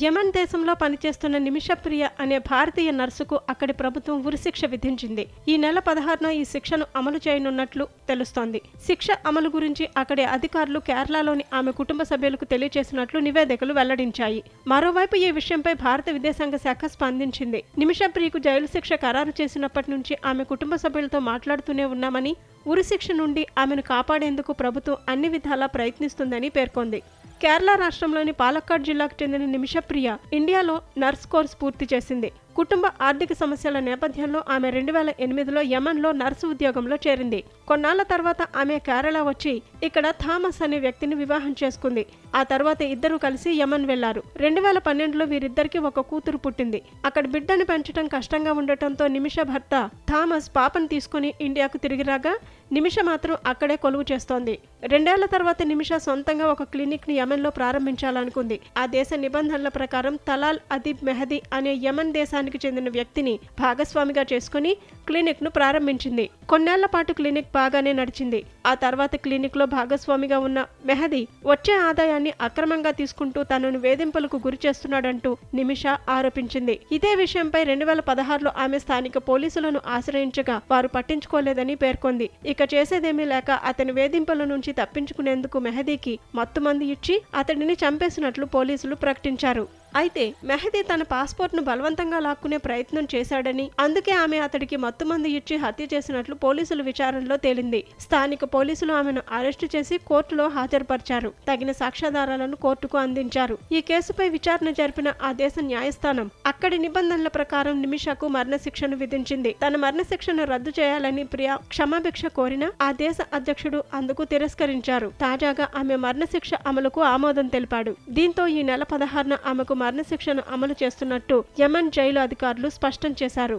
Yemen దేశంలో పనిచేస్తున్న నిమిషప్రియ అనే భారతీయ నర్సుకు అక్కడి ప్రభుత్వం ఉరిశిక్ష విధించింది. ఈ నెల 16న ఈ శిక్షను అమలు చేయనున్నట్లు తెలుస్తోంది. శిక్ష అమలు గురించి అక్కడి అధికారులు కేరళలోని ఆమె కుటుంబ సభ్యులకు తెలియజేసినట్లు నివేదికలు వెల్లడించాయి. మరోవైపు ఈ విషయంపై భారత విదేశాంగ శాఖ స్పందించింది. నిమిషప్రియకు జైలు శిక్ష ఖరారు చేసినప్పటి నుంచి ఆమె కుటుంబ సభ్యులతో మాట్లాడుతూనే ఉన్నామని, ఉరిశిక్ష నుండి ఆమెను కాపాడేందుకు ప్రభుత్వం అన్ని విధాలా ప్రయత్నిస్తుందని పేర్కొంది. కేరళ రాష్ట్రంలోని పాలక్కాడ్ జిల్లాకు చెందిన నిమిషప్రియ ఇండియాలో నర్స్ కోర్సు పూర్తి చేసింది. కుటుంబ ఆర్థిక సమస్యల నేపథ్యంలో ఆమె 2008లో యెమెన్లో నర్సు ఉద్యోగంలో చేరింది. కొన్నాళ్ల తర్వాత ఆమె కేరళ వచ్చి ఇక్కడ థామస్ అనే వ్యక్తిని వివాహం చేసుకుంది. ఆ తర్వాత ఇద్దరు కలిసి యెమెన్ వెళ్లారు. 2012లో వీరిద్దరికి ఒక కూతురు పుట్టింది. అక్కడ బిడ్డను పెంచడం కష్టంగా ఉండటంతో నిమిష భర్త థామస్ పాపను తీసుకుని ఇండియాకు తిరిగి రాగా నిమిష మాత్రం అక్కడే కొలువు చేస్తోంది. 2 ఏళ్ల తర్వాత నిమిష సొంతంగా ఒక క్లినిక్ ని యెమెన్లో ప్రారంభించాలనుకుంది. ఆ దేశ నిబంధనల ప్రకారం తలాల్ అదీబ్ మెహదీ అనే యెమెన్ దేశానికి చెందిన వ్యక్తిని భాగస్వామిగా చేసుకుని క్లినిక్ ను ప్రారంభించింది. కొన్నేళ్ల పాటు క్లినిక్ బాగానే నడిచింది. ఆ తర్వాత క్లినిక్ లో భాగస్వామిగా ఉన్న మెహదీ వచ్చే ఆదాయాన్ని అక్రమంగా తీసుకుంటూ తనను వేధింపులకు గురి చేస్తున్నాడంటూ నిమిష ఆరోపించింది. ఇదే విషయంపై 2016లో ఆమె స్థానిక పోలీసులను ఆశ్రయించగా వారు పట్టించుకోలేదని పేర్కొంది. ఇక చేసేదేమీ లేక అతని వేధింపుల నుంచి తప్పించుకునేందుకు మెహదీకి మత్తుమందు ఇచ్చి అతడిని చంపేసినట్లు పోలీసులు ప్రకటించారు. అయితే మెహదీ తన పాస్పోర్ట్ను బలవంతంగా లాక్కునే ప్రయత్నం చేశాడని, అందుకే ఆమె అతడికి మత్తుమందు ఇచ్చి హత్య చేసినట్లు పోలీసుల విచారణలో తేలింది. స్థానిక పోలీసులు ఆమెను అరెస్టు చేసి కోర్టులో హాజరుపరిచారు. తగిన సాక్ష్యాధారాలను కోర్టుకు అందించారు. ఈ కేసుపై విచారణ జరిపిన ఆ దేశ న్యాయస్థానం అక్కడి నిబంధనల ప్రకారం నిమిషకు మరణశిక్షను విధించింది. తన మరణశిక్షను రద్దు చేయాలని ప్రియా క్షమాభిక్ష కోరినా ఆ దేశ అధ్యక్షుడు అందుకు తిరస్కరించారు. తాజాగా ఆమె మరణశిక్ష అమలుకు ఆమోదం తెలిపాడు. దీంతో ఈ నెల 16న ఆమెకు మరణశిక్షను అమలు చేస్తున్నట్టు యెమెన్ జైలు అధికారులు స్పష్టం చేశారు.